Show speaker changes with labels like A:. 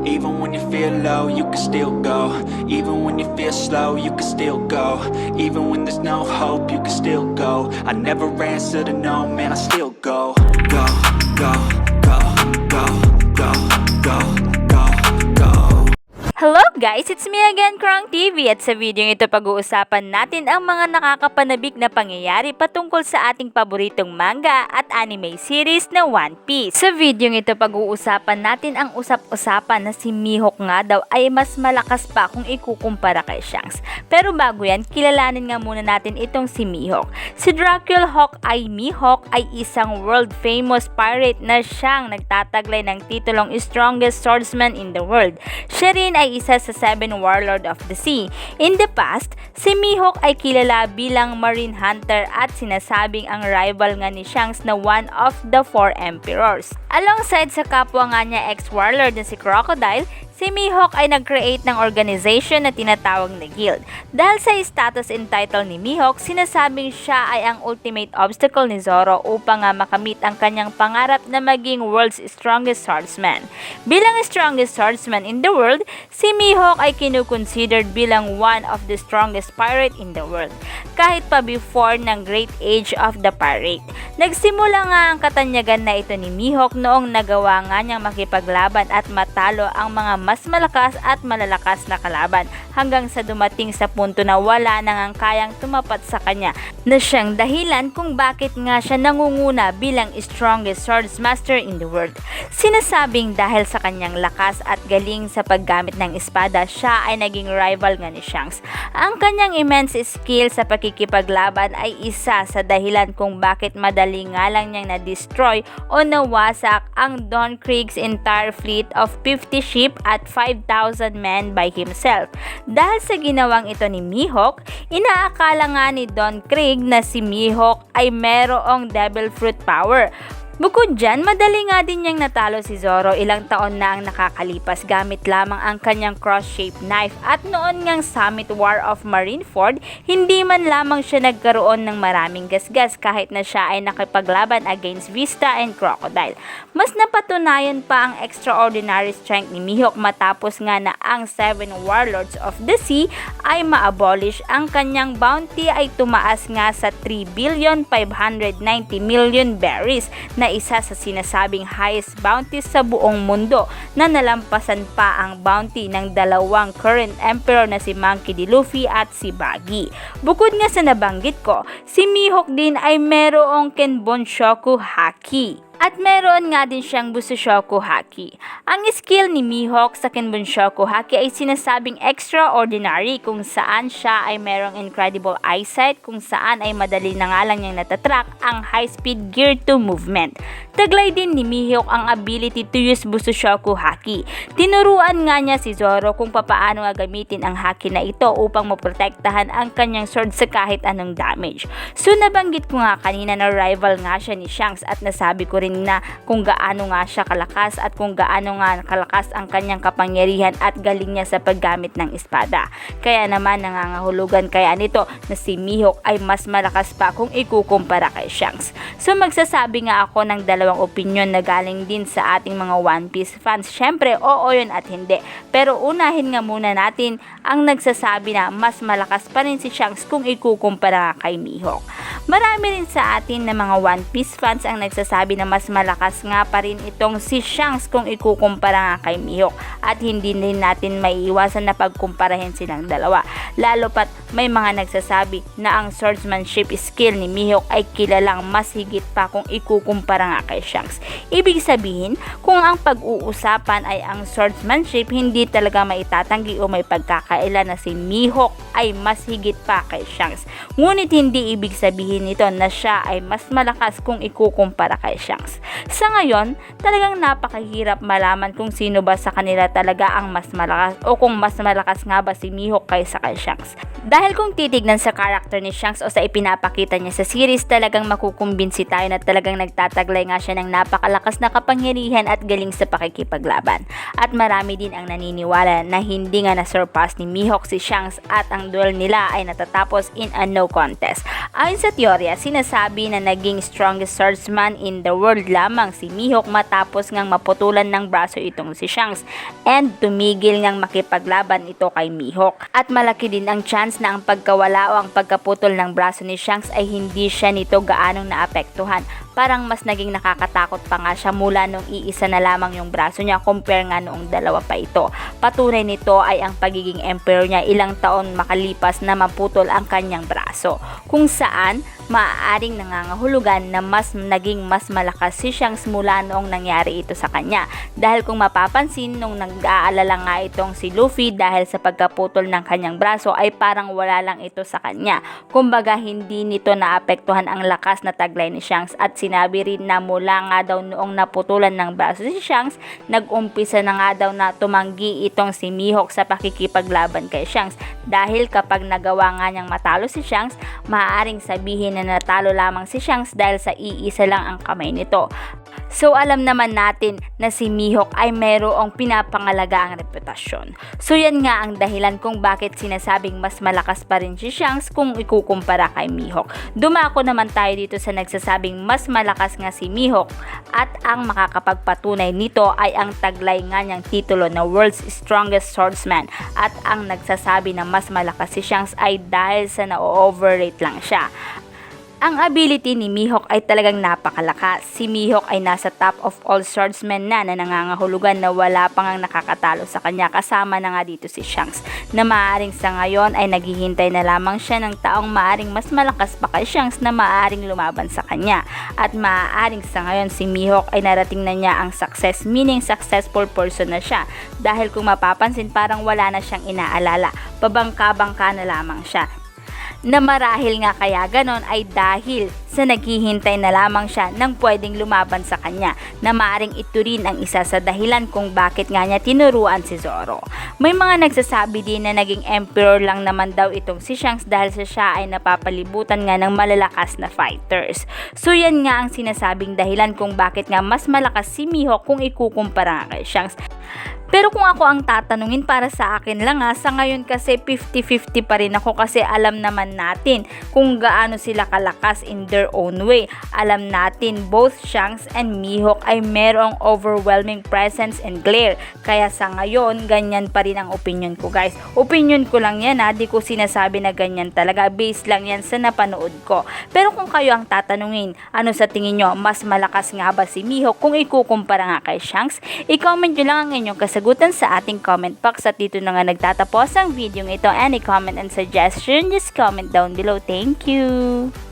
A: Even when you feel low, you can still go. Even when you feel slow, you can still go. Even when there's no hope, you can still go. I never answer to no, man, I still go. Go, go, go, go, go, go, go, go.
B: Hello guys! It's me again, Krong TV, at sa video ito pag-uusapan natin ang mga nakakapanabik na pangyayari patungkol sa ating paboritong manga at anime series na One Piece. Sa video ito pag-uusapan natin ang usap-usapan na si Mihawk nga daw ay mas malakas pa kung ikukumpara kay Shanks. Pero bago yan, kilalanin nga muna natin itong si Mihawk. Si Dracula Hawkeye Mihawk ay isang world famous pirate na siyang nagtataglay ng titulong Strongest Swordsman in the World. Siya rin ay isa sa 7 Warlord of the Sea. In the past, si Mihawk ay kilala bilang Marine Hunter at sinasabing ang rival nga ni Shanks na one of the 4 Emperors. Alongside sa kapwa nga niya ex-warlord na si Crocodile, si Mihawk ay nag-create ng organization na tinatawag na guild. Dahil sa status and title ni Mihawk, sinasabing siya ay ang ultimate obstacle ni Zoro upang makamit ang kanyang pangarap na maging world's strongest swordsman. Bilang strongest swordsman in the world, si Mihawk ay kinukonsidered bilang one of the strongest pirate in the world, kahit pa before ng Great Age of the Pirate. Nagsimula nga ang katanyagan na ito ni Mihawk noong nagawa nga niyang makipaglaban at matalo ang mga mas malakas at malalakas na kalaban hanggang sa dumating sa punto na wala nang kayang tumapat sa kanya, na siyang dahilan kung bakit nga siya nangunguna bilang strongest swordsmaster in the world. Sinasabing dahil sa kanyang lakas at galing sa paggamit ng espada, siya ay naging rival nga ni Shanks. Ang kanyang immense skill sa pakikipaglaban ay isa sa dahilan kung bakit madali nga lang niyang na-destroy o nawasak ang Don Krieg's entire fleet of 50 ship at 5,000 men by himself. Dahil sa ginawang ito ni Mihawk, inaakala nga ni Don Krieg na si Mihawk ay merong devil fruit power. Bukod dyan, madali nga din niyang natalo si Zoro ilang taon na ang nakakalipas gamit lamang ang kanyang cross-shaped knife, at noon ngang Summit War of Marineford, hindi man lamang siya nagkaroon ng maraming gasgas kahit na siya ay nakipaglaban against Vista and Crocodile. Mas napatunayan pa ang extraordinary strength ni Mihawk matapos nga na ang 7 Warlords of the Sea ay ma-abolish. Ang kanyang bounty ay tumaas nga sa 3,590,000,000 berries, na isa sa sinasabing highest bounty sa buong mundo, na nalampasan pa ang bounty ng dalawang current emperor na si Monkey D. Luffy at si Buggy. Bukod nga sa nabanggit ko, si Mihawk din ay merong Kenbonshoku Haki. At meron nga din siyang Busoshoku Haki. Ang skill ni Mihawk sa Kenbonshoku Haki ay sinasabing extraordinary, kung saan siya ay merong incredible eyesight, kung saan ay madali na nga lang niyang natatrack ang high-speed gear to movement. Taglay din ni Mihawk ang ability to use Busoshoku Haki. Tinuruan nga niya si Zoro kung papaano gamitin ang haki na ito upang maprotektahan ang kanyang sword sa kahit anong damage. So nabanggit ko nga kanina na rival nga siya ni Shanks, at nasabi ko rin na kung gaano nga siya kalakas at kung gaano nga kalakas ang kanyang kapangyarihan at galing niya sa paggamit ng espada. Kaya naman nangangahulugan kaya nito na si Mihawk ay mas malakas pa kung ikukumpara kay Shanks. So magsasabi nga ako ng dalawang opinion na galing din sa ating mga One Piece fans. Syempre, oo yun at hindi. Pero unahin nga muna natin ang nagsasabi na mas malakas pa rin si Shanks kung ikukumpara kay Mihawk. Marami rin sa atin na mga One Piece fans ang nagsasabi na mas malakas nga pa rin itong si Shanks kung ikukumpara nga kay Mihawk, at hindi din natin maiiwasan na pagkumparahin silang dalawa. Lalo pat may mga nagsasabi na ang swordsmanship skill ni Mihawk ay kilalang mas higit pa kung ikukumpara nga kay Shanks. Ibig sabihin, kung ang pag-uusapan ay ang swordsmanship, hindi talaga maitatanggi o may pagkakaila na si Mihawk ay mas higit pa kay Shanks. Ngunit hindi ibig sabihin nito na siya ay mas malakas kung ikukumpara kay Shanks. Sa ngayon, talagang napakahirap malaman kung sino ba sa kanila talaga ang mas malakas, o kung mas malakas nga ba si Mihawk kaysa kay Shanks. Dahil kung titignan sa character ni Shanks o sa ipinapakita niya sa series, talagang makukumbinsi tayo na talagang nagtataglay nga siya ng napakalakas na kapangyarihan at galing sa pakikipaglaban. At marami din ang naniniwala na hindi nga na-surpass ni Mihawk si Shanks at ang duel nila ay natatapos in a no contest. Ayon sa teorya, sinasabi na naging strongest swordsman in the world lamang si Mihawk matapos ngang maputulan ng braso itong si Shanks and tumigil ngang makipaglaban ito kay Mihawk. At malaki din ang chance na ang pagkawala o ang pagkaputol ng braso ni Shanks ay hindi siya nito gaanong naapektuhan. Parang mas naging nakakatakot pa nga siya mula nung iisa na lamang yung braso niya compare nga noong dalawa pa ito. Patunay nito ay ang pagiging emperor niya ilang taon makalipas na maputol ang kanyang braso, kung saan maaaring nangangahulugan na naging mas malakas si Shanks mula noong nangyari ito sa kanya. Dahil kung mapapansin, nung nag-aalala nga itong si Luffy dahil sa pagkaputol ng kanyang braso ay parang wala lang ito sa kanya. Kumbaga hindi nito naapektuhan ang lakas na taglay ni Shanks at sinabi rin na mula nga daw noong naputulan ng braso si Shanks, nag-umpisa na nga daw na tumanggi itong si Mihawk sa pakikipaglaban kay Shanks dahil kapag nagawa nga niyang matalo si Shanks, maaaring sabihin na natalo lamang si Shanks dahil sa iisa lang ang kamay nito. So alam naman natin na si Mihawk ay mayroong pinapangalaga ang reputasyon. So yan nga ang dahilan kung bakit sinasabing mas malakas pa rin si Shanks kung ikukumpara kay Mihawk. Dumako naman tayo dito sa nagsasabing mas malakas nga si Mihawk at ang makakapagpatunay nito ay ang taglay nga niyang titulo na World's Strongest Swordsman at ang nagsasabi na mas malakas si Shanks ay dahil sa na-overrate lang siya. Ang ability ni Mihawk ay talagang napakalakas. Si Mihawk ay nasa top of all swordsmen na nangangahulugan na wala pang ang nakakatalo sa kanya, kasama na nga dito si Shanks na maaaring sa ngayon ay naghihintay na lamang siya ng taong maaaring mas malakas pa kay Shanks na maaaring lumaban sa kanya. At maaaring sa ngayon si Mihawk ay narating na niya ang success, meaning successful person na siya, dahil kung mapapansin parang wala na siyang inaalala, pabangka-bangka na lamang siya. Na marahil nga kaya ganon ay dahil sa naghihintay na lamang siya ng pwedeng lumaban sa kanya, na maaring ito rin ang isa sa dahilan kung bakit nga niya tinuruan si Zoro. May mga nagsasabi din na naging emperor lang naman daw itong si Shanks dahil sa siya ay napapalibutan nga ng malalakas na fighters. So yan nga ang sinasabing dahilan kung bakit nga mas malakas si Mihawk kung ikukumpara kay Shanks. Pero kung ako ang tatanungin, para sa akin lang sa ngayon kasi 50-50 pa rin ako, kasi alam naman natin kung gaano sila kalakas in their own way. Alam natin both Shanks and Mihawk ay merong overwhelming presence and glare. Kaya sa ngayon, ganyan pa rin ang opinion ko, guys. Opinion ko lang yan, di ko sinasabi na ganyan talaga. Base lang yan sa napanood ko. Pero kung kayo ang tatanungin, ano sa tingin nyo, mas malakas nga ba si Mihawk kung ikukumpara nga kay Shanks? I-comment nyo lang ang inyong kasagutan sa ating comment box. At dito na nga nagtatapos ang video ito. Any comment and suggestion, just comment down below. Thank you!